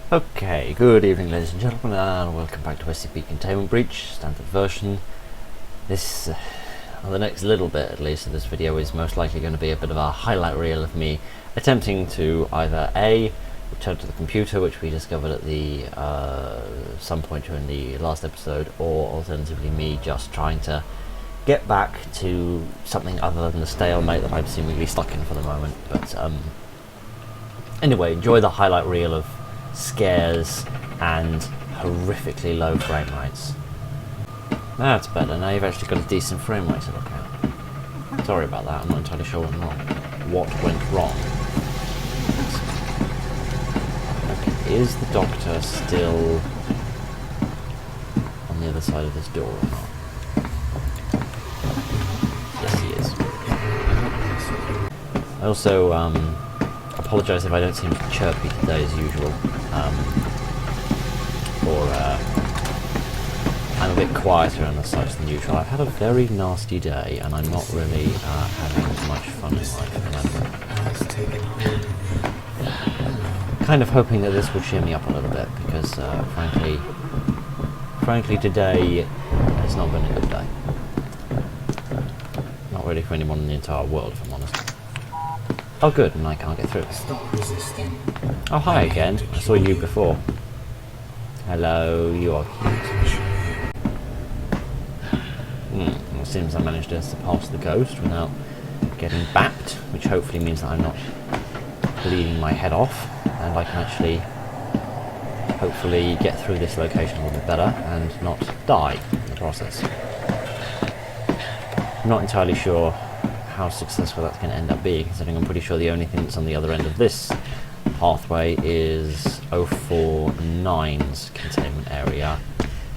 Okay, good evening ladies and gentlemen, and welcome back to SCP Containment Breach, standard version. This, the next little bit at least of this video is most likely going to be a bit of a highlight reel of me attempting to either A, return to the computer, which we discovered at the some point during the last episode, or alternatively me just trying to get back to something other than the stalemate that I'm seemingly stuck in for the moment. But anyway, enjoy the highlight reel of scares and horrifically low frame rates. That's better. Now you've actually got a decent frame rate to look at. Sorry about that, I'm not entirely sure what went wrong. Okay, is the doctor still on the other side of this door or not? Yes, he is. I also apologise if I don't seem chirpy today as usual, I'm a bit quieter on the sites than usual. I've had a very nasty day and I'm not really having as much fun in life. Kind of hoping that this will cheer me up a little bit because frankly today has not been a good day. Not really for anyone in the entire world, if I'm honest. Oh good, and I can't get through. Stop resisting. Oh hi again, I saw you before. Hello, you are cute. It seems I managed to surpass the ghost without getting bapped, which hopefully means that I'm not bleeding my head off, and I can actually hopefully get through this location a little bit better and not die in the process. I'm not entirely sure how successful that's going to end up being, considering I'm pretty sure the only thing that's on the other end of this pathway is 049's containment area,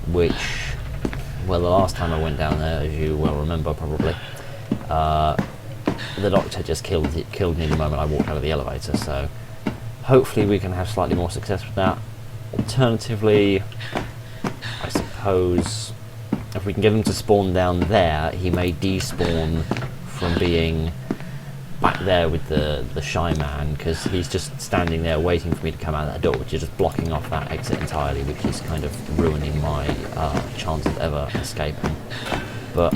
which, well, the last time I went down there, as you well remember probably, the doctor just killed me the moment I walked out of the elevator, so hopefully we can have slightly more success with that. Alternatively, I suppose if we can get him to spawn down there, he may despawn from being back there with the shy man, because he's just standing there waiting for me to come out that door, which is just blocking off that exit entirely, which is kind of ruining my chance of ever escaping. But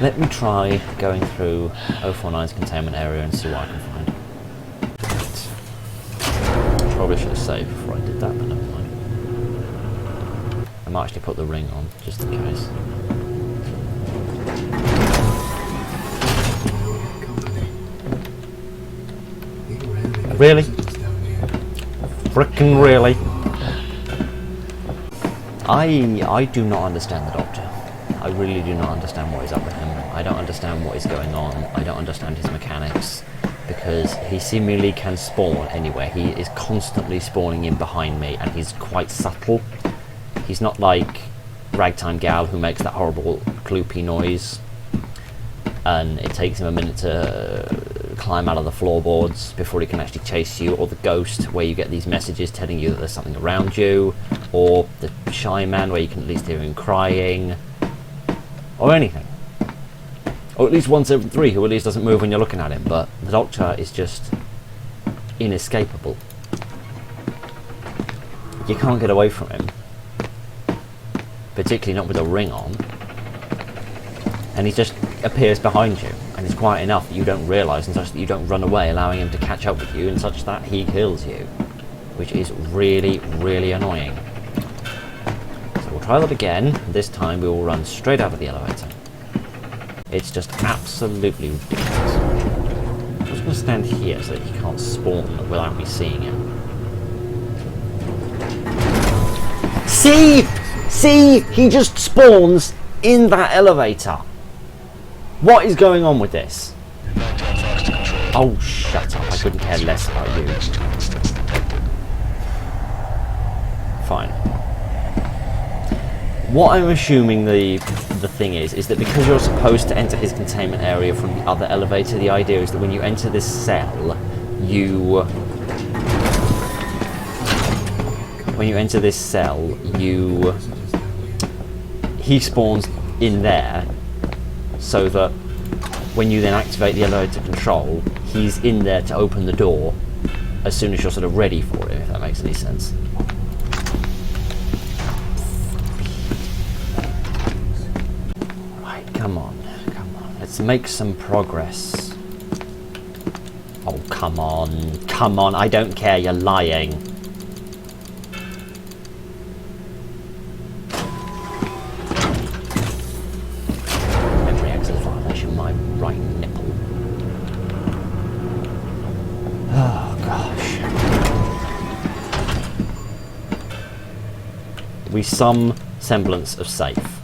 let me try going through 049's containment area and see what I can find. Probably should have saved before I did that, but never mind. I might actually put the ring on just in case. Really? Frickin' really? I do not understand the Doctor. I really do not understand what is up with him. I don't understand what is going on. I don't understand his mechanics, because he seemingly can spawn anywhere. He is constantly spawning in behind me, and he's quite subtle. He's not like Ragtime Gal, who makes that horrible gloopy noise, and it takes him a minute to climb out of the floorboards before he can actually chase you, or the ghost where you get these messages telling you that there's something around you, or the shy man where you can at least hear him crying, or anything, or at least once every three, who at least doesn't move when you're looking at him. But the Doctor is just inescapable. You can't get away from him, particularly not with a ring on, and he just appears behind you, and it's quiet enough that you don't realise, and such that you don't run away, allowing him to catch up with you, and such that he kills you, which is really, really annoying. So we'll try that again. This time we will run straight out of the elevator. It's just absolutely ridiculous. I'm just going to stand here so that he can't spawn without me seeing him. See? See? He just spawns in that elevator. What is going on with this? Oh, shut up. I couldn't care less about you. Fine. What I'm assuming the thing is that because you're supposed to enter his containment area from the other elevator, the idea is that when you enter this cell, he spawns in there, so that when you then activate the elevator control, he's in there to open the door as soon as you're sort of ready for it, if that makes any sense. Right, come on. Let's make some progress. Oh, come on, I don't care, you're lying. Memory access violation, my right nipple. Oh, gosh. We some semblance of safe.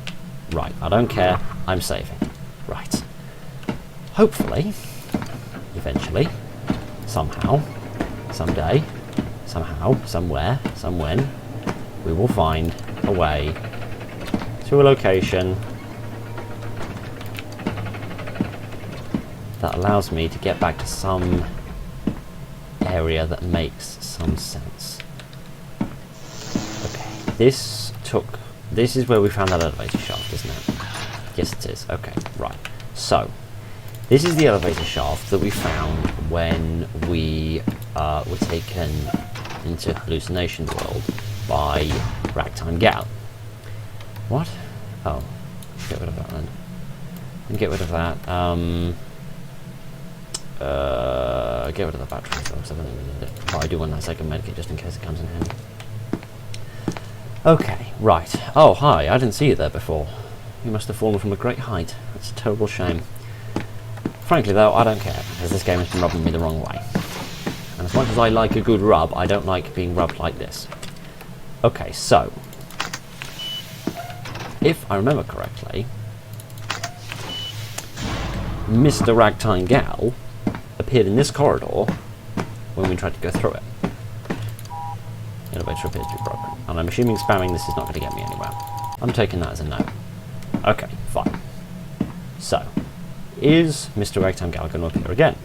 Right, I don't care, I'm saving. Right. Hopefully, eventually, somehow, someday, somehow, somewhere, somewhen, we will find a way to a location that allows me to get back to some area that makes some sense. Okay, this is where we found that elevator shaft, isn't it? Yes, it is. Okay, right. So, this is the elevator shaft that we found when we were taken into Hallucination World by Ragtime Gal. What? Oh, get rid of that then. And get rid of that. Get rid of the battery, folks. I don't think we need it. But I do want that second medkit just in case it comes in handy. Okay, right. Oh, hi. I didn't see you there before. You must have fallen from a great height. That's a terrible shame. Frankly, though, I don't care, because this game has been rubbing me the wrong way. And as much as I like a good rub, I don't like being rubbed like this. Okay, so, if I remember correctly, Mr. Ragtime Gal appeared in this corridor when we tried to go through it. The elevator appears to be broken, and I'm assuming spamming this is not going to get me anywhere. I'm taking that as a no. Okay, fine. So, is Mr. Ragtime Gal going to appear again?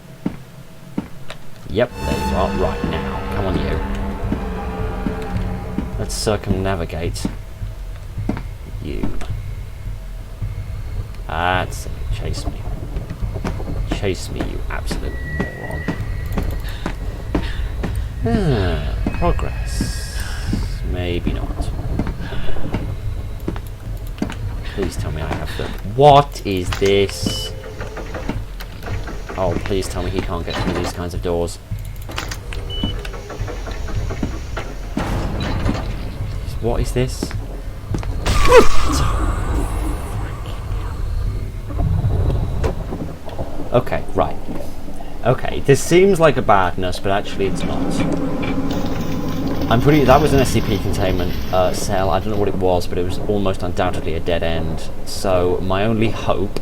Yep, there you are. Right, now, come on you. Let's circumnavigate you. That's it. Chase me. Chase me, you absolute moron. Progress. Maybe not. Please tell me I have the... What is this? Oh, please tell me he can't get through these kinds of doors. What is this? Okay, right. Okay, this seems like a badness, but actually it's not. That was an SCP containment cell. I don't know what it was, but it was almost undoubtedly a dead end. So my only hope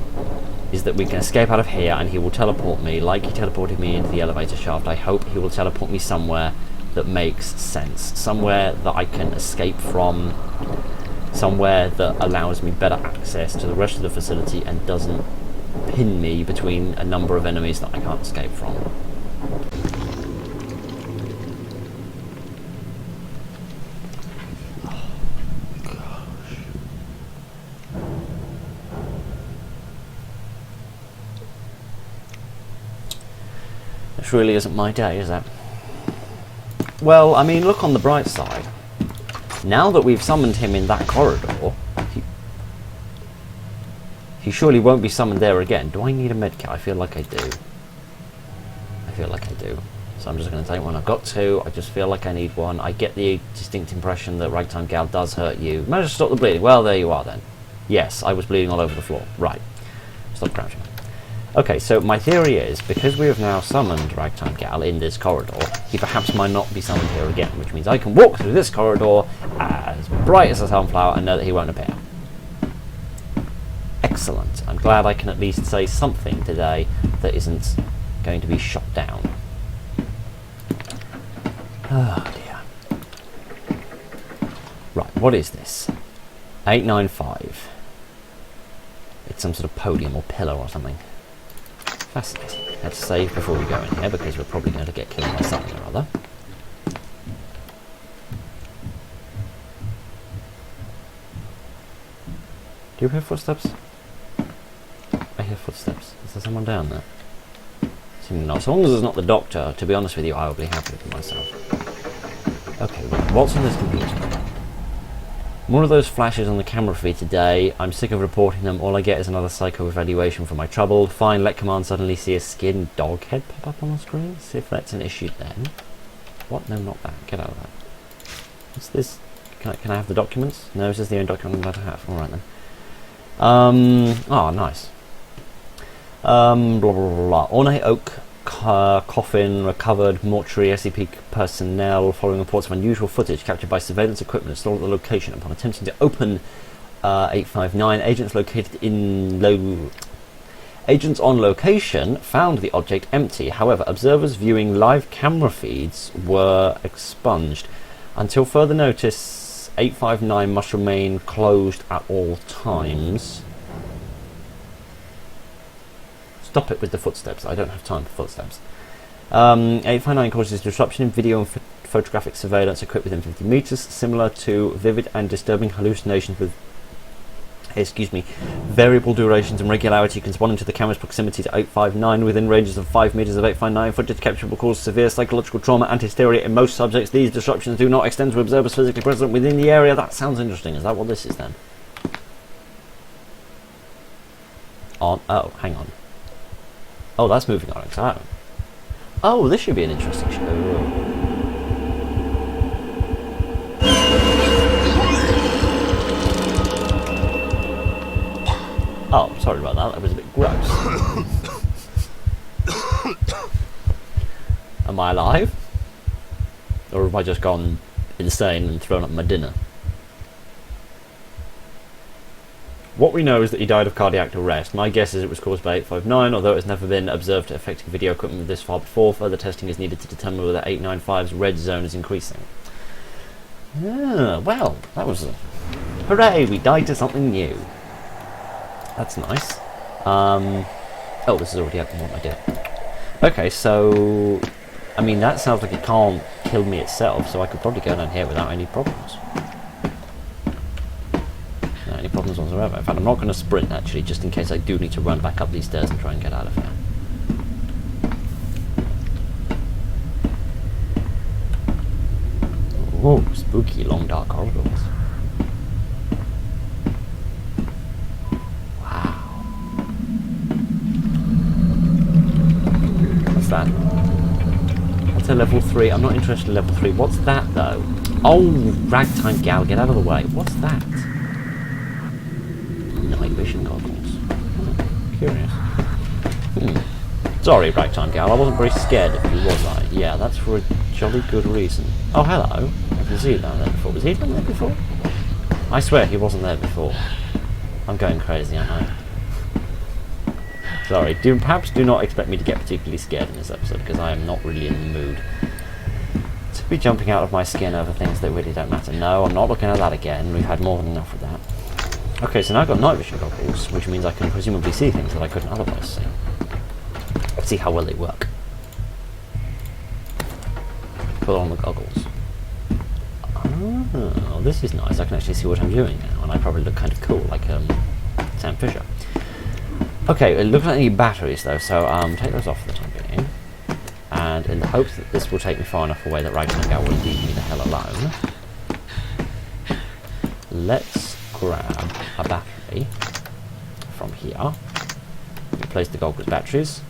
is that we can escape out of here and he will teleport me, like he teleported me into the elevator shaft. I hope he will teleport me somewhere that makes sense. Somewhere that I can escape from. Somewhere that allows me better access to the rest of the facility and doesn't pin me between a number of enemies that I can't escape from. Oh, gosh. This really isn't my day, is it? Well, I mean, look on the bright side. Now that we've summoned him in that corridor, he surely won't be summoned there again. Do I need a medkit? I feel like I do. I feel like I do. So I'm just going to take one. I've got two. I just feel like I need one. I get the distinct impression that Ragtime Gal does hurt you. Managed to stop the bleeding. Well, there you are then. Yes, I was bleeding all over the floor. Right. Stop crouching. Okay, so my theory is, because we have now summoned Ragtime Gal in this corridor, he perhaps might not be summoned here again, which means I can walk through this corridor as bright as a sunflower and know that he won't appear. Excellent. I'm glad I can at least say something today that isn't going to be shot down. Oh dear. Right, what is this? 895. It's some sort of podium or pillar or something. Fascinating. Let's save before we go in here because we're probably going to get killed by something or other. Do you hear footsteps? I hear footsteps. Is there someone down there? Seemingly not. So long as it's not the doctor, to be honest with you, I will be happy with myself. Okay, right, what's on this computer? One of those flashes on the camera feed today. I'm sick of reporting them. All I get is another psycho evaluation for my trouble. Fine, let command suddenly see a skinned dog head pop up on the screen. See if that's an issue then. What? No, not that. Get out of that. What's this? Can I have the documents? No, this is the only document I'm allowed to have. Alright then. Oh, nice. Blah, blah, blah, blah. Ornate oak coffin recovered, mortuary SCP personnel following reports of unusual footage captured by surveillance equipment installed at the location. Upon attempting to open 859, agents on location found the object empty. However, observers viewing live camera feeds were expunged. Until further notice, 859 must remain closed at all times. Stop it with the footsteps. I don't have time for footsteps. 859 causes disruption in video and photographic surveillance equipped within 50 meters, similar to vivid and disturbing hallucinations with variable durations and regularity corresponding to the camera's proximity to 859 within ranges of 5 meters of 859. Footage capture will cause severe psychological trauma and hysteria in most subjects. These disruptions do not extend to observers physically present within the area. That sounds interesting. Is that what this is then? Oh, hang on. Oh, that's moving on its own. Oh, this should be an interesting show. Oh, sorry about that. That was a bit gross. Am I alive? Or have I just gone insane and thrown up my dinner? What we know is that he died of cardiac arrest. My guess is it was caused by 859, although it has never been observed affecting video equipment this far before. Further testing is needed to determine whether 895's red zone is increasing. Ah, well, that was a... Hooray, we died to something new. That's nice. Oh, this is already open. What am I doing? Okay, so... I mean, that sounds like it can't kill me itself, so I could probably go down here without any problems. Not any problems whatsoever. In fact, I'm not going to sprint, actually, just in case I do need to run back up these stairs and try and get out of here. Whoa, spooky long dark corridors. Wow. What's that? That's a level 3. I'm not interested in level 3. What's that, though? Oh, ragtime gal, get out of the way. What's that? Night vision goggles. Curious. Sorry, ragtime gal, I wasn't very scared of you, was I? Yeah, that's for a jolly good reason. Oh, hello. I can see you down there before. Was he down there before? I swear he wasn't there before. I'm going crazy, aren't I? Sorry, perhaps do not expect me to get particularly scared in this episode, because I am not really in the mood to be jumping out of my skin over things that really don't matter. No, I'm not looking at that again. We've had more than enough of that. Okay, so now I've got night vision goggles, which means I can presumably see things that I couldn't otherwise see. Let's see how well they work. Put on the goggles. Oh, this is nice. I can actually see what I'm doing now, and I probably look kind of cool, like Sam Fisher. Okay, it looks like I need batteries though, so take those off for the time being. And in the hopes that this will take me far enough away that Ragtime Gal will leave me the hell alone, let's grab a battery from here. Replace the goggles batteries.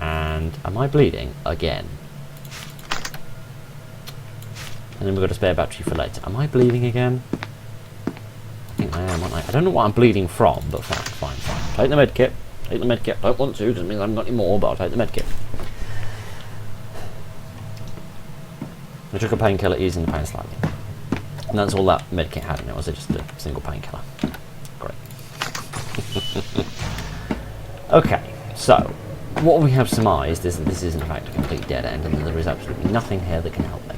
And am I bleeding again? And then we've got a spare battery for later. Am I bleeding again? I think I am, aren't I? I don't know what I'm bleeding from, but fine. Take the med kit. Take the med kit. Don't want to, because it means I haven't got any more, but I'll take the med kit. I took a painkiller, easing the pain slightly. And that's all that med kit had in it, was it just a single painkiller? Great. Okay, so what we have surmised is that this is in fact a complete dead end and that there is absolutely nothing here that can help me.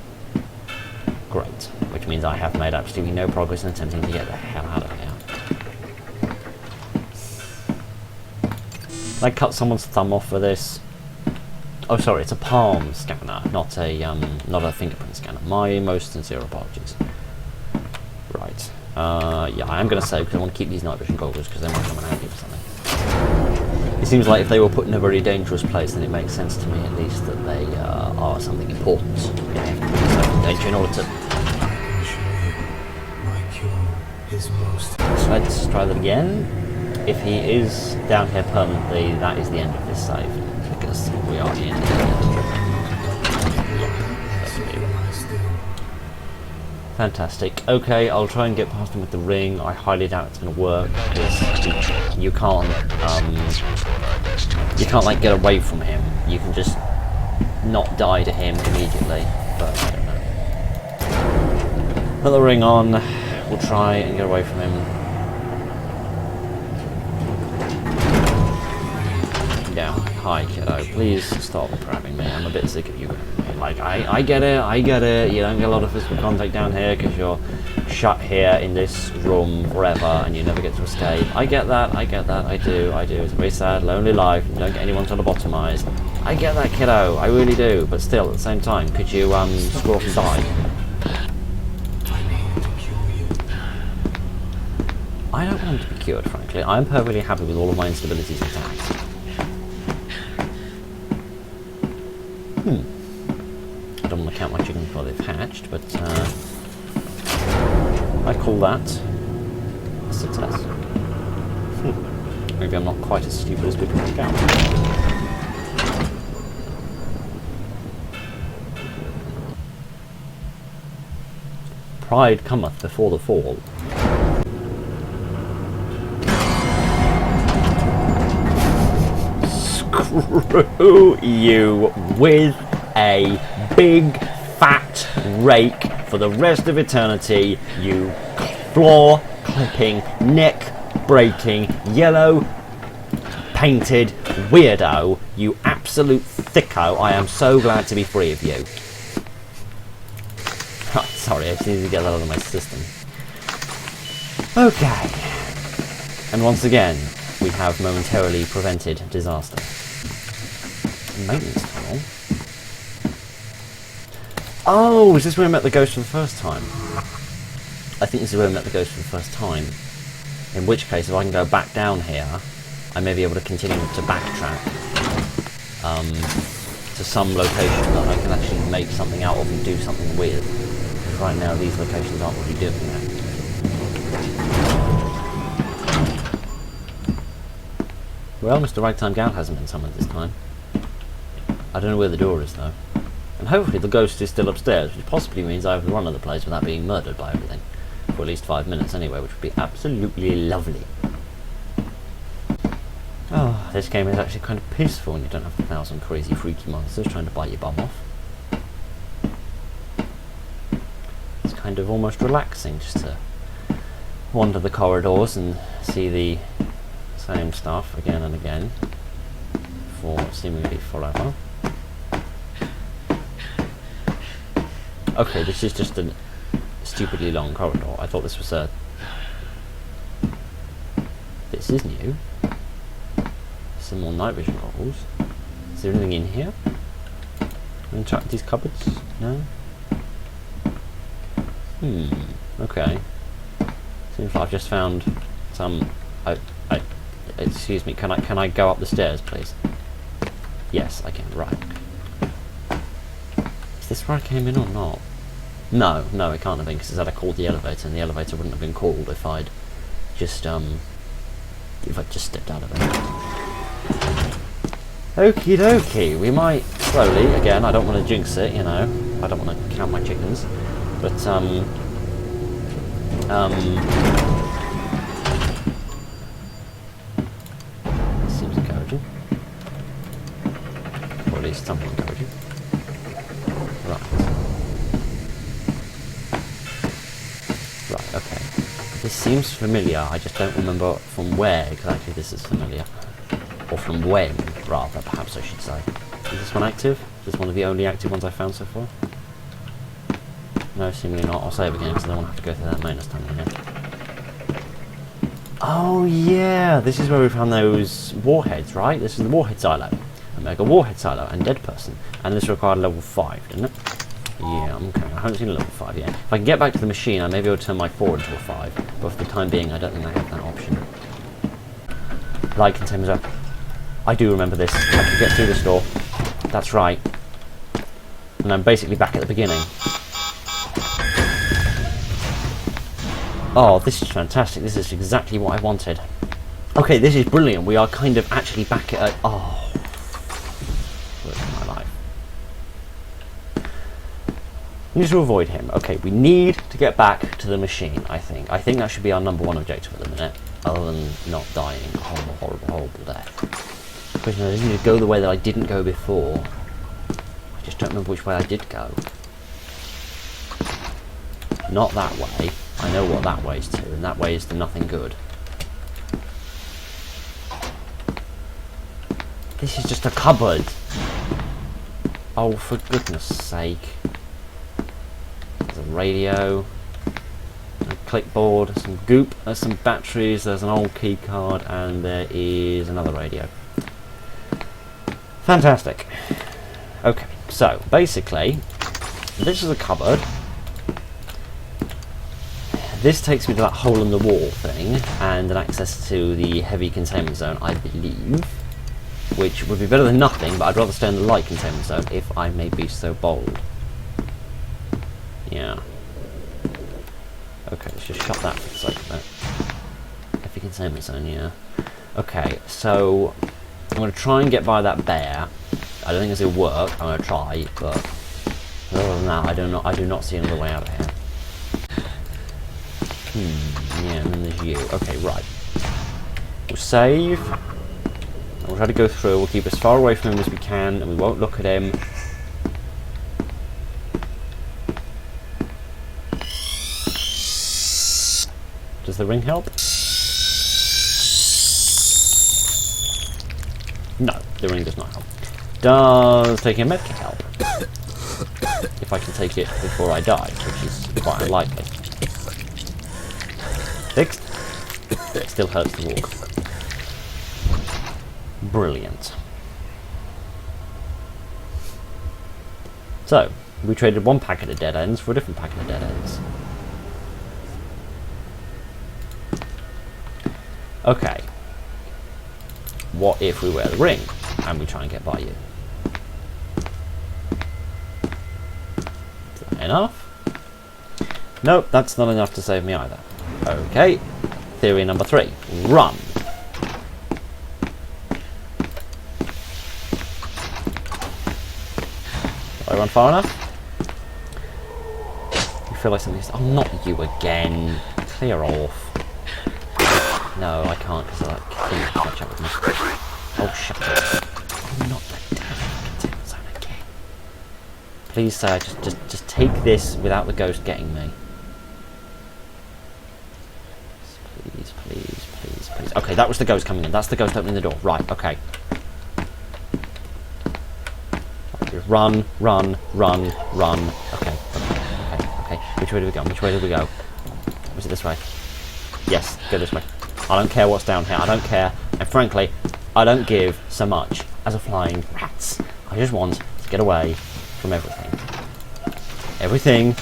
Great, which means I have made absolutely no progress in attempting to get the hell out of here. Can I cut someone's thumb off for this? Oh, sorry, it's a palm scanner, not a fingerprint scanner. My most sincere apologies. Right. Yeah, I am going to save because I want to keep these night vision goggles because they might come in handy for something. It seems like if they were put in a very dangerous place, then it makes sense to me at least that they are something important. You know, put yourself in danger in order to... So let's try that again. If he is down here permanently, that is the end of this save, because we are in. Fantastic. Okay, I'll try and get past him with the ring. I highly doubt it's going to work because you can't like get away from him. You can just not die to him immediately. But I don't know. Put the ring on. We'll try and get away from him. Yeah, hi kiddo. Please stop grabbing me. I'm a bit sick of you grabbing me. Like, I get it. You don't get a lot of physical contact down here because you're shut here in this room forever and you never get to escape. I get that, I do. It's a very sad, lonely life. You don't get anyone to lobotomize. I get that, kiddo. I really do. But still, at the same time, could you screw off and die? I don't want him to be cured, frankly. I'm perfectly happy with all of my instabilities intact. I don't want to count my chickens while they've hatched, but I call that a success. Maybe I'm not quite as stupid as people make out. Pride cometh before the fall. Screw you with a big fat rake for the rest of eternity, you floor clipping, neck breaking, yellow painted weirdo, you absolute thicko. I am so glad to be free of you. Oh, sorry, I just need to get that out of my system. Okay. And once again, we have momentarily prevented disaster. Maintenance tunnel. Oh, is this where I met the ghost for the first time? I think this is where I met the ghost for the first time. In which case, if I can go back down here, I may be able to continue to backtrack to some location that I can actually make something out of and do something with. Because right now, these locations aren't really doing that. Well, Mr. Ragtime Gal hasn't been summoned this time. I don't know where the door is, though. And hopefully the ghost is still upstairs, which possibly means I have run of the place without being murdered by everything. For at least 5 minutes anyway, which would be absolutely lovely. Oh, this game is actually kind of peaceful when you don't have 1,000 crazy freaky monsters trying to bite your bum off. It's kind of almost relaxing just to wander the corridors and see the same stuff again and again for seemingly forever. Okay, this is just a stupidly long corridor. I thought this was a... This is new. Some more night vision goggles. Is there anything in here? Can I check these cupboards? No? Okay. Seems like I've just found some... excuse me, can I go up the stairs, please? Yes, I can. Right. Is this where I came in or not? No, it can't have been, because I called the elevator, and the elevator wouldn't have been called if I'd just stepped out of it. Okie dokie, we might slowly, again, I don't want to jinx it, you know, I don't want to count my chickens, but, this seems encouraging. Or at least something encouraging. Right. Right, okay. This seems familiar, I just don't remember from where exactly this is familiar. Or from when, rather, perhaps I should say. Is this one active? Is this one of the only active ones I've found so far? No, seemingly not. I'll save again because I don't want to have to go through that maintenance tunnel again. Oh yeah, this is where we found those warheads, right? This is the warhead silo. Omega warhead silo and dead person. And this required level 5, didn't it? Yeah, okay. I haven't seen a level 5 yet. If I can get back to the machine, I may be able to turn my 4 into a 5. But for the time being, I don't think I have that option. Light containment up. I do remember this. I can get through this door. That's right. And I'm basically back at the beginning. Oh, this is fantastic. This is exactly what I wanted. Okay, this is brilliant. We are kind of actually back at... Oh. Words of my life. We need to avoid him. Okay, we need to get back to the machine, I think. I think that should be our #1 objective at the minute. Other than not dying a horrible, horrible, horrible death. Because I just need to go the way that I didn't go before. I just don't remember which way I did go. Not that way. I know what that way is to, and that way is to nothing good. This is just a cupboard. Oh, for goodness sake. There's a radio, a clipboard, some goop, there's some batteries, there's an old key card, and there is another radio. Fantastic. Okay, so basically, this is a cupboard. This takes me to that hole in the wall thing, and an access to the heavy containment zone, I believe. Which would be better than nothing, but I'd rather stay in the light containment zone, if I may be so bold. Yeah. Okay, let's just shut that for the sake of it. Heavy containment zone, yeah. Okay, so I'm going to try and get by that bear. I don't think this will work. I'm going to try, but other than that, I do not see another way out of here. Yeah, and then there's you. Okay, right. We'll save. And we'll try to go through. We'll keep as far away from him as we can, and we won't look at him. Does the ring help? No, the ring does not help. Does taking a medkit help? If I can take it before I die, which is quite unlikely. Fixed? It still hurts to walk. Brilliant. So, we traded one packet of dead ends for a different packet of dead ends. Okay. What if we wear the ring and we try and get by you? Is that enough? Nope, that's not enough to save me either. Okay. Theory number 3. Run. Do I run far enough? You feel like something's... Oh, not you again. Clear off. No, I can't because I can't catch up with me. Oh, shut up. I'm not the containment zone again. Please, sir, just take this without the ghost getting me. Please, please, please, please. Okay, that was the ghost coming in. That's the ghost opening the door. Right, okay. Just run, run, run, run. Okay, okay, okay, okay. Which way do we go? Which way do we go? Was it this way? Yes, go this way. I don't care what's down here. I don't care. And frankly, I don't give so much as a flying rats. I just want to get away from everything. Everything,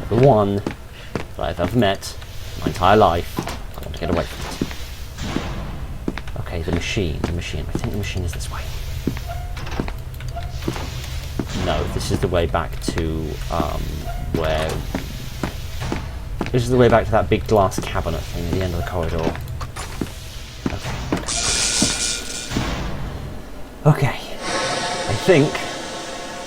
everyone that I've ever met my entire life, I want to get away from it. Okay, the machine, the machine. I think the machine is this way. No, this is the way back to where... This is the way back to that big glass cabinet thing at the end of the corridor. Okay. I think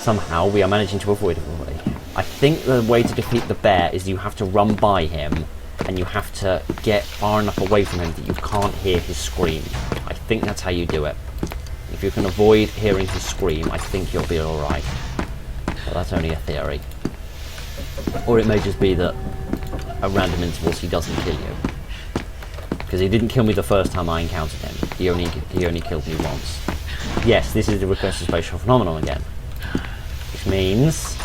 somehow we are managing to avoid everybody. I think the way to defeat the bear is you have to run by him and you have to get far enough away from him that you can't hear his scream. I think that's how you do it. If you can avoid hearing his scream, I think you'll be alright. But that's only a theory. Or it may just be that at random intervals he doesn't kill you. Because he didn't kill me the first time I encountered him. He only killed me once. Yes, this is the requested spatial phenomenon again. Which means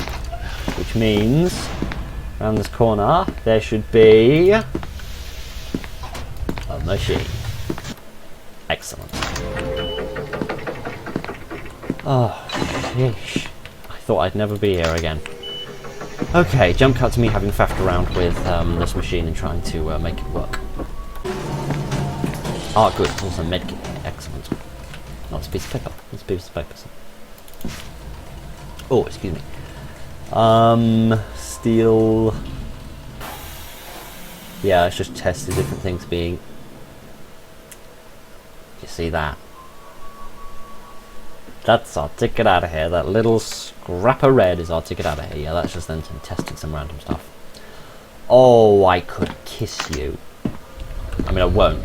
around this corner there should be a machine. Excellent. Oh, sheesh. I thought I'd never be here again. Okay, jump cut to me having faffed around with this machine and trying to make it work. Ah, good. Also medkit. Excellent. Not a piece of paper. It's a piece of paper. Oh, excuse me. Steel. Yeah, it's just tested different things being. You see that? That's our ticket out of here. That little scrap of red is our ticket out of here. Yeah, that's just them testing some random stuff. Oh, I could kiss you. I mean, I won't,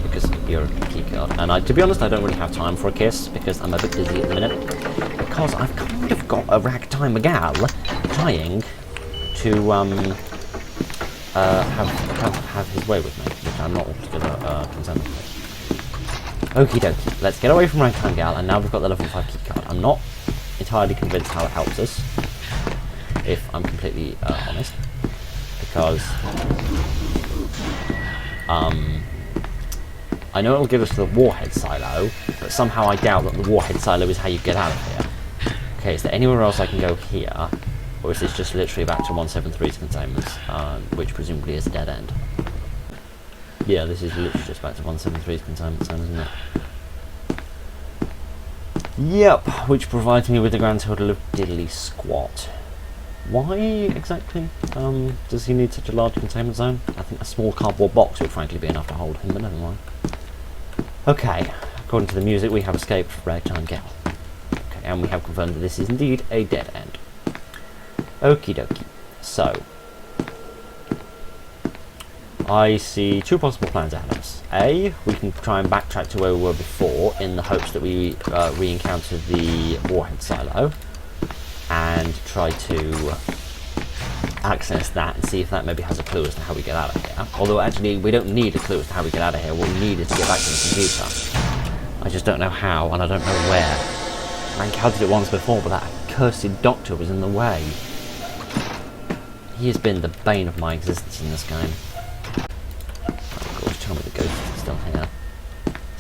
because you're a key card. And to be honest, I don't really have time for a kiss, because I'm a bit busy at the minute. Because I've kind of got a ragtime gal trying to have his way with me, which I'm not altogether concerned with. Okie dokie, let's get away from Ragtime Gal, and now we've got the level 5 key card. I'm not entirely convinced how it helps us, if I'm completely honest, because I know it'll give us the warhead silo, but somehow I doubt that the warhead silo is how you get out of here. Okay, is there anywhere else I can go here, or is this just literally back to 173's containment, which presumably is a dead end? Yeah, this is literally just back to 173's containment zone, isn't it? Yep, which provides me with the grand total of diddly squat. Why exactly does he need such a large containment zone? I think a small cardboard box would frankly be enough to hold him, but never mind. Okay, according to the music, we have escaped Ragtime Gal. Okay, and we have confirmed that this is indeed a dead end. Okie dokie. So, I see two possible plans ahead of us. A, we can try and backtrack to where we were before in the hopes that we re-encounter the warhead silo and try to access that and see if that maybe has a clue as to how we get out of here. Although actually we don't need a clue as to how we get out of here. What we need is to get back to the computer. I just don't know how, and I don't know where. I encountered it once before, but that cursed doctor was in the way. He has been the bane of my existence in this game. Tell me the ghost isn't still here.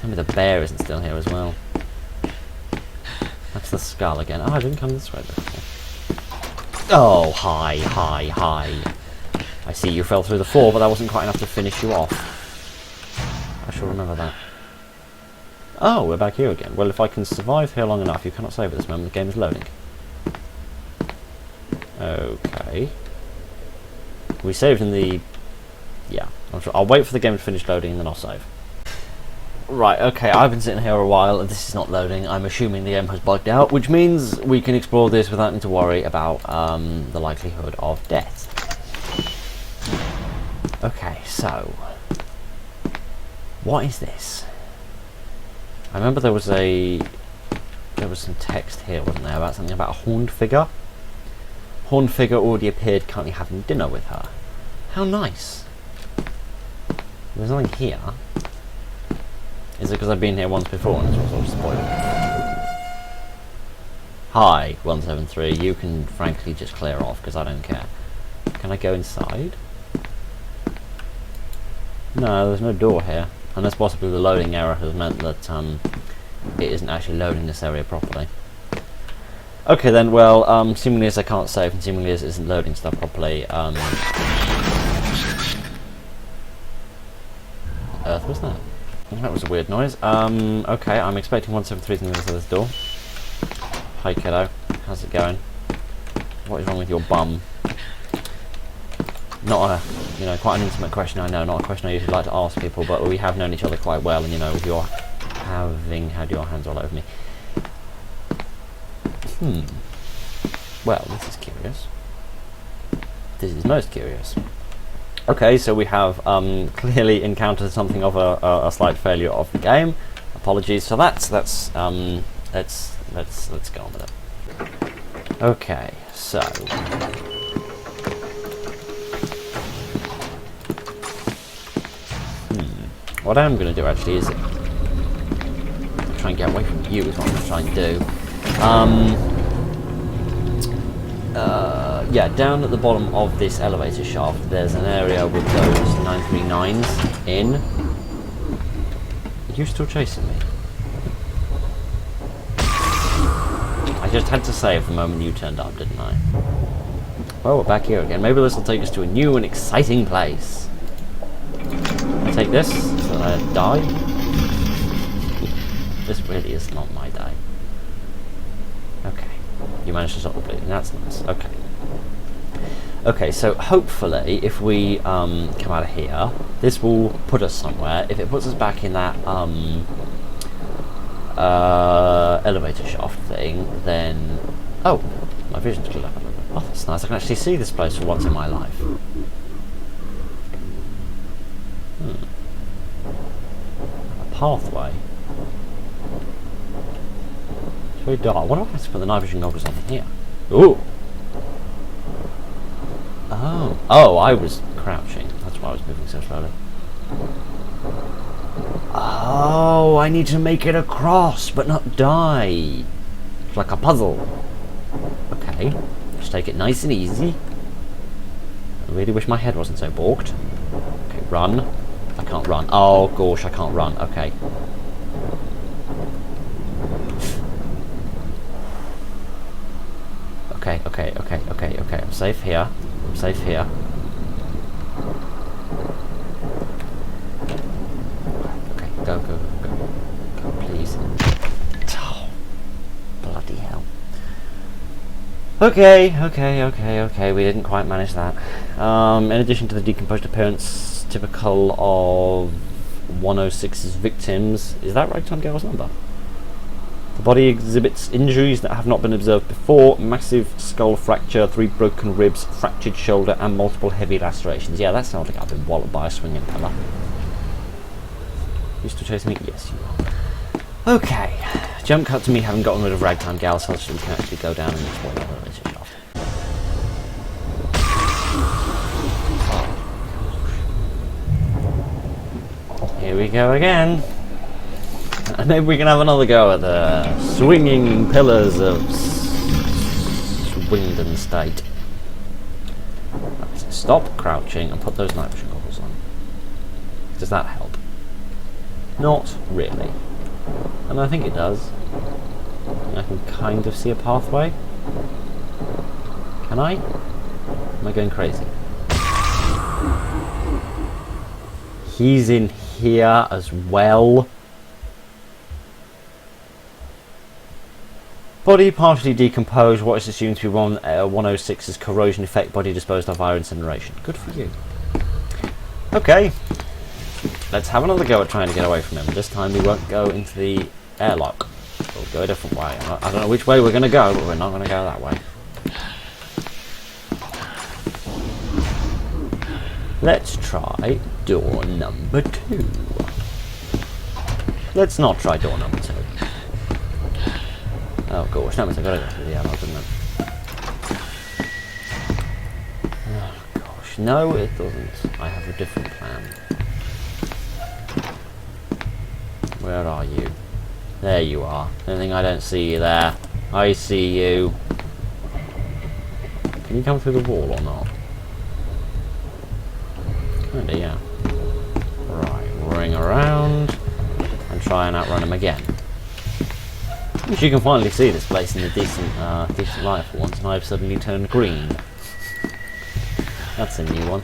Tell me the bear isn't still here as well. That's the skull again. Oh, I didn't come this way before. Oh, hi. I see you fell through the floor, but that wasn't quite enough to finish you off. I shall remember that. Oh, we're back here again. Well, if I can survive here long enough, you cannot save at this moment. The game is loading. Okay. We saved in the... Yeah. I'll wait for the game to finish loading and then I'll save. Right, okay, I've been sitting here a while and this is not loading. I'm assuming the game has bugged out, which means we can explore this without having to worry about the likelihood of death. Okay, so... what is this? I remember there was some text here, wasn't there, about something about a horned figure? Horned figure already appeared currently having dinner with her. How nice. There's nothing here. Is it because I've been here once before and it's sort of spoiled? Hi, 173. You can frankly just clear off because I don't care. Can I go inside? No, there's no door here. Unless possibly the loading error has meant that it isn't actually loading this area properly. Okay then, well, seemingly as I can't save and seemingly as it isn't loading stuff properly, earth was that? That was a weird noise. Okay, I'm expecting 173 to move to this door. Hi kiddo, how's it going? What is wrong with your bum? Not a, you know, quite an intimate question, I know, not a question I usually like to ask people, but we have known each other quite well, and you know, you're having had your hands all over me. Well, this is curious. This is most curious. Okay, so we have clearly encountered something of a slight failure of the game. Apologies for that. Let's go on with it. Okay, so what I'm going to do actually is try and get away from you. Is what I'm going to try and do. Yeah, down at the bottom of this elevator shaft there's an area with those 939s in. Are you still chasing me? I just had to save the moment you turned up, didn't I? Well, we're back here again. Maybe this will take us to a new and exciting place. I'll take this so that I die. This really is not my day. Okay. You managed to stop the bleeding. That's nice. Okay. Okay, so hopefully if we come out of here, this will put us somewhere. If it puts us back in that elevator shaft thing, then... Oh, my vision's clear. Oh, that's nice. I can actually see this place for once in my life. A pathway. It's very dark. I wonder if I have to put the night vision goggles on here. Ooh! Oh. Oh, I was crouching. That's why I was moving so slowly. Oh, I need to make it across, but not die. It's like a puzzle. Okay. Just take it nice and easy. I really wish my head wasn't so balked. Okay, run. I can't run. Oh, gosh, I can't run. Okay. Okay. I'm safe here. I'm safe here. Okay, go, please. Oh, bloody hell. Okay, we didn't quite manage that. In addition to the decomposed appearance typical of 106's victims, is that right on Gal's number? The body exhibits injuries that have not been observed before: massive skull fracture, 3 broken ribs, fractured shoulder, and multiple heavy lacerations. Yeah, that sounds like I've been walloped by a swinging pillar. You still chasing me? Yes, you are. Okay, jump cut to me having gotten rid of Ragtime Gal so we can actually go down and explore the elevator shaft. Here we go again. And maybe we can have another go at the swinging pillars of Swindon State. Right, so stop crouching and put those night vision goggles on. Does that help? Not really. And I think it does. I can kind of see a pathway. Can I? Am I going crazy? He's in here as well. Body partially decomposed, what is assumed to be 106's corrosion effect, body disposed of via incineration. Good for you. Okay. Let's have another go at trying to get away from him. This time we won't go into the airlock. We'll go a different way. I don't know which way we're going to go, but we're not going to go that way. Let's try door number 2. Let's not try door number 2. Oh gosh, that means I've got to go through the airlock, doesn't it? Oh gosh, no it doesn't. I have a different plan. Where are you? There you are. Anything I don't see you there. I see you. Can you come through the wall or not? Kinda, yeah. Right, ring around and try and outrun him again. You can finally see this place in a decent light for once, and I've suddenly turned green. That's a new one.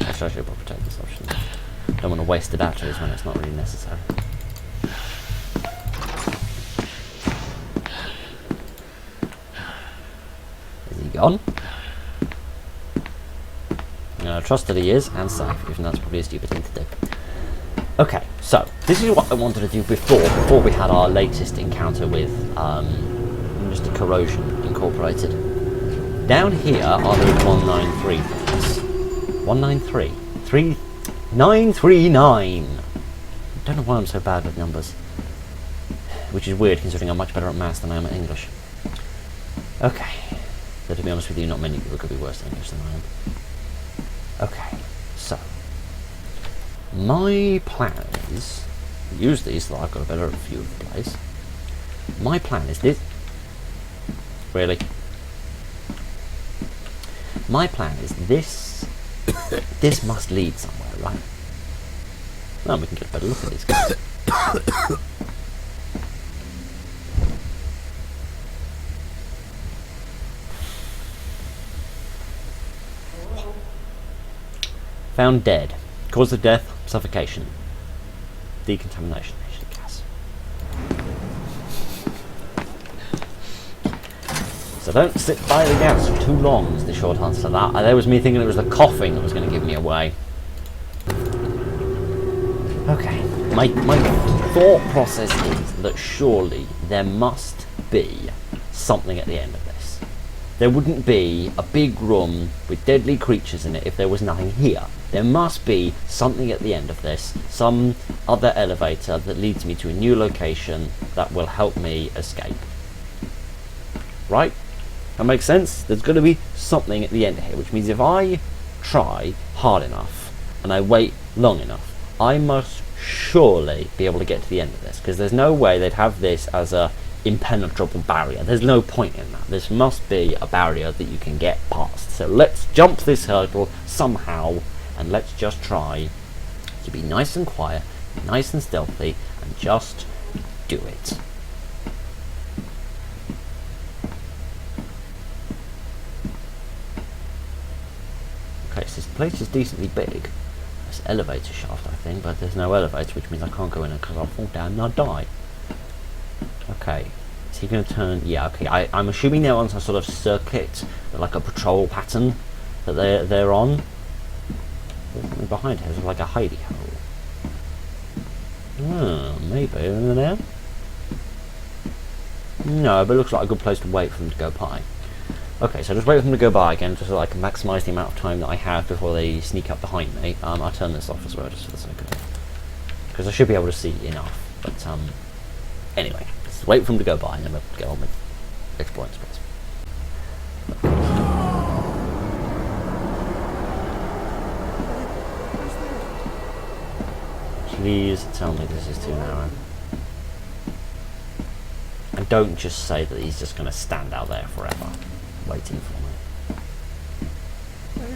Actually, I should probably take this option. Don't want to waste the batteries when it's not really necessary. Is he gone? Trust that he is, and safe, even though that's probably a stupid thing to do. Okay, so, this is what I wanted to do before we had our latest encounter with Mr. Corrosion Incorporated. Down here are those 193 things. 193? 939! I don't know why I'm so bad with numbers. Which is weird, considering I'm much better at maths than I am at English. Okay. So to be honest with you, not many people could be worse at English than I am. Okay, so my plan is use these so that I've got a better view of the place. My plan is this. Really? My plan is this. This must lead somewhere, right? Now we can get a better look at these guys. Found dead. Cause of death, suffocation. Decontamination. Gas. So don't sit by the gas for too long is the short answer to that. There was me thinking it was the coughing that was going to give me away. Okay. My thought process is that surely there must be something at the end of this. There wouldn't be a big room with deadly creatures in it if there was nothing here. There must be something at the end of this, some other elevator that leads me to a new location that will help me escape. Right? That makes sense? There's going to be something at the end here, which means if I try hard enough and I wait long enough, I must surely be able to get to the end of this, because there's no way they'd have this as a impenetrable barrier. There's no point in that. This must be a barrier that you can get past. So let's jump this hurdle somehow, and let's just try to be nice and quiet, nice and stealthy, and just do it. Okay, so this place is decently big. There's an elevator shaft, I think, but there's no elevator, which means I can't go in it because I'll fall down and I'll die. Okay, is he going to turn? Yeah, okay. I'm assuming they're on some sort of circuit, like a patrol pattern that they're on. There's something behind here. There's like a hidey hole. Oh, maybe over there. No, but it looks like a good place to wait for them to go by. Okay, so just wait for them to go by again, just so I can maximise the amount of time that I have before they sneak up behind me. I'll turn this off as well, just for the sake of it, because I should be able to see enough. But anyway, just wait for them to go by, and then we'll get on with exploring space. Please tell me this is too narrow. And don't just say that he's just going to stand out there forever, waiting for me. Hey,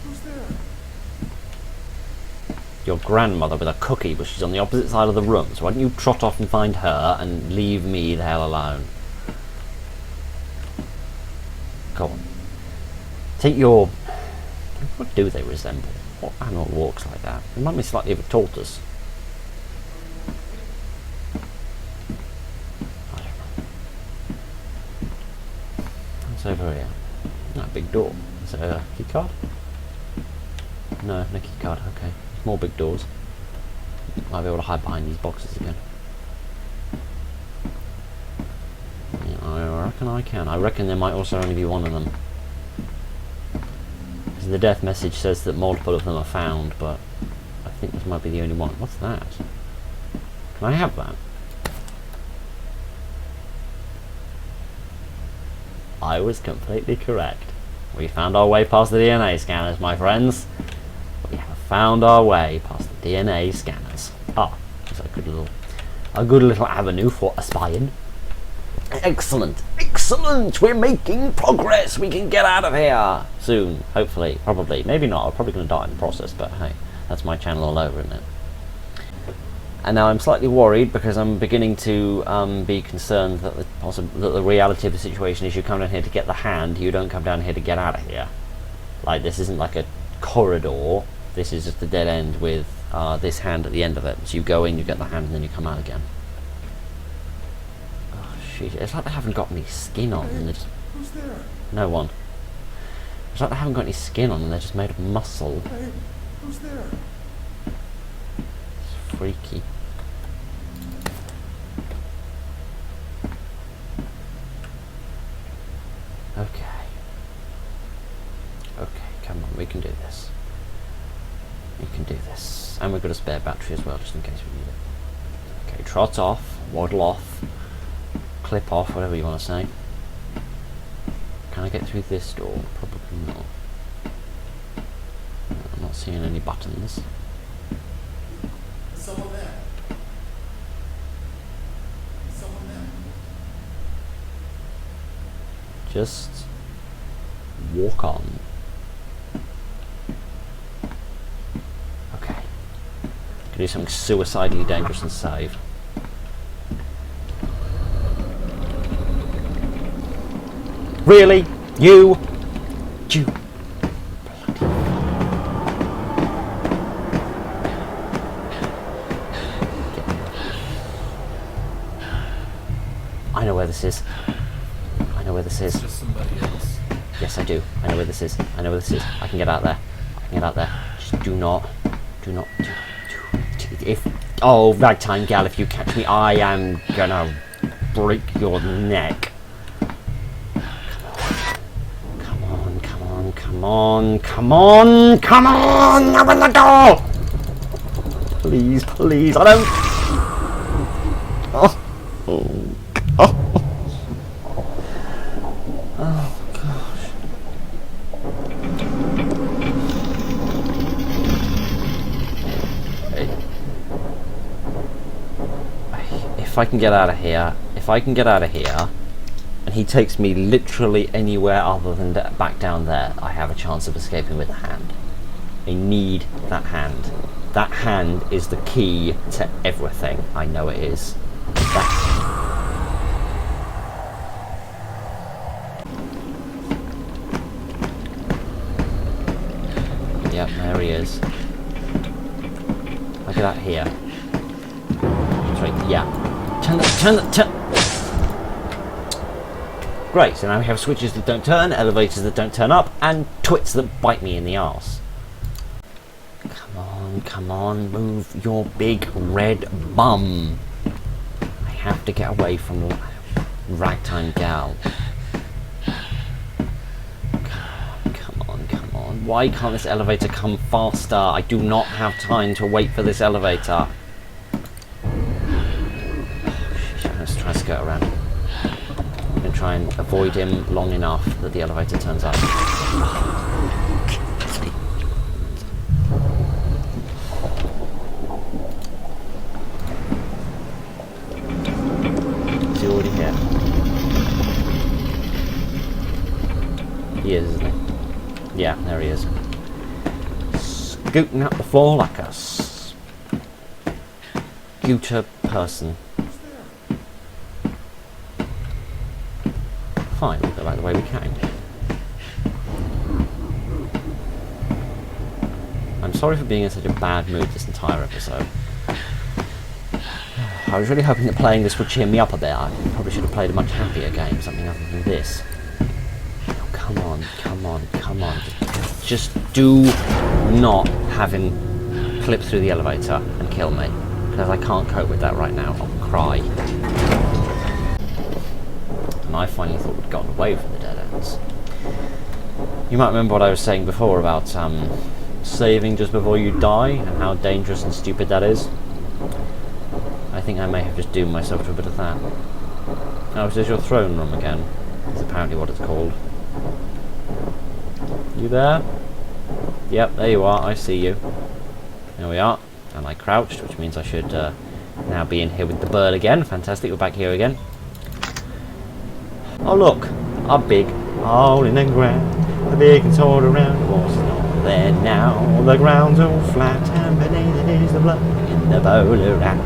who's there? Your grandmother with a cookie, but she's on the opposite side of the room, so why don't you trot off and find her and leave me the hell alone? Go on. Take your... What do they resemble? What animal walks like that? Remind me slightly of a tortoise. Over here. That big door. Is it a key card? No, no key card. Okay. More big doors. Might be able to hide behind these boxes again. Yeah, I reckon I can. I reckon there might also only be one of them. Because the death message says that multiple of them are found, but I think this might be the only one. What's that? Can I have that? I was completely correct. We found our way past the DNA scanners, my friends. We have found our way past the DNA scanners. Ah, that's a good little avenue for espying. Excellent, excellent! We're making progress! We can get out of here! Soon, hopefully, probably. Maybe not, I'm probably going to die in the process, but hey, that's my channel all over, isn't it? And now I'm slightly worried because I'm beginning to be concerned that the reality of the situation is you come down here to get the hand, you don't come down here to get out of here. Like, this isn't like a corridor, this is just a dead end with this hand at the end of it. So you go in, you get the hand, and then you come out again. Oh, shit. It's like they haven't got any skin on. And they're just... Who's there? No one. It's like they haven't got any skin on and they're just made of muscle. Hey, who's there? Freaky. Okay. Okay, come on, we can do this. We can do this. And we've got a spare battery as well, just in case we need it. Okay, trot off, waddle off, clip off, whatever you want to say. Can I get through this door? Probably not. I'm not seeing any buttons. Someone there. Someone there. Just walk on. Okay. Can do something suicidally dangerous and save. Really? You? I know where this is. I know where this is. It's just somebody else. Yes, I do. I know where this is. I know where this is. I can get out there. I can get out there. Just do not. If... Oh, ragtime gal, if you catch me, I am gonna break your neck. Come on, come on, come on, come on, come on! Open the door! Please, please, I don't... Oh. Oh gosh. If I can get out of here, and he takes me literally anywhere other than back down there, I have a chance of escaping with a hand. I need that hand. That hand is the key to everything. I know it is. Yep, there he is. Look at that here. Sorry, yeah. Turn. Great, so now we have switches that don't turn, elevators that don't turn up, and twits that bite me in the arse. Come on, move your big red bum. I have to get away from the ragtime gal. Come on. Why can't this elevator come faster? I do not have time to wait for this elevator. Let's try to skirt around. I'm going to try and avoid him long enough that the elevator turns up. Is he already here? He is, isn't he? Yeah, there he is. Scooting up the floor like a scooter person. Fine, we'll go back the way we came. I'm sorry for being in such a bad mood this entire episode. I was really hoping that playing this would cheer me up a bit. I probably should have played a much happier game, something other than this. Oh, come on. Just do not have him clip through the elevator and kill me, because I can't cope with that right now. I'll cry. And I finally thought we'd gotten away from the dead ends. You might remember what I was saying before about saving just before you die and how dangerous and stupid that is. I think I may have just doomed myself to a bit of that. Oh, is this your throne room again? That's apparently what it's called. You there? Yep, there you are, I see you. There we are. And I crouched, which means I should now be in here with the bird again. Fantastic, we're back here again. Oh look, a big hole in the ground. The big and sword around the walls is not there now. The ground's all flat and beneath it is the blood in the bowler rat.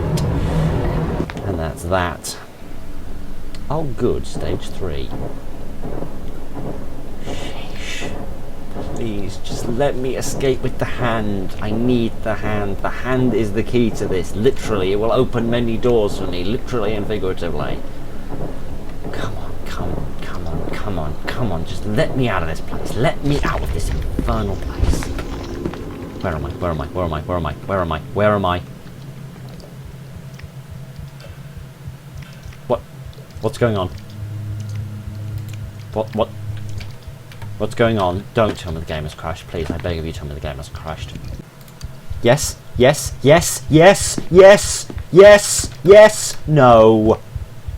And that's that. Oh good, stage 3. Sheesh. Please, just let me escape with the hand. I need the hand. The hand is the key to this. Literally, it will open many doors for me, literally and figuratively. Come on, just let me out of this place. Let me out of this infernal place. Where am I? What's going on? What's going on? Don't tell me the game has crashed, please. I beg of you, tell me the game has crashed. Yes. No.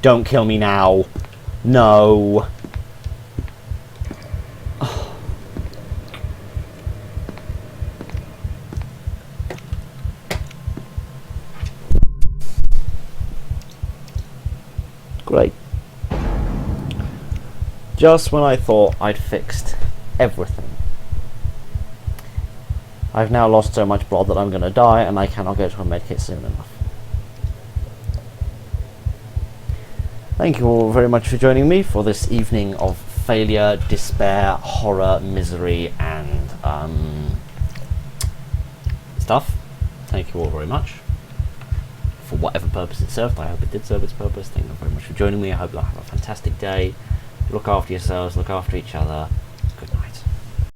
Don't kill me now. No. Oh. Great. Just when I thought I'd fixed everything, I've now lost so much blood that I'm going to die, and I cannot go to a medkit soon enough. Thank you all very much for joining me for this evening of failure, despair, horror, misery, and stuff. Thank you all very much. for whatever purpose it served. I hope it did serve its purpose. Thank you very much for joining me. I hope you'll have a fantastic day. Look after yourselves, look after each other,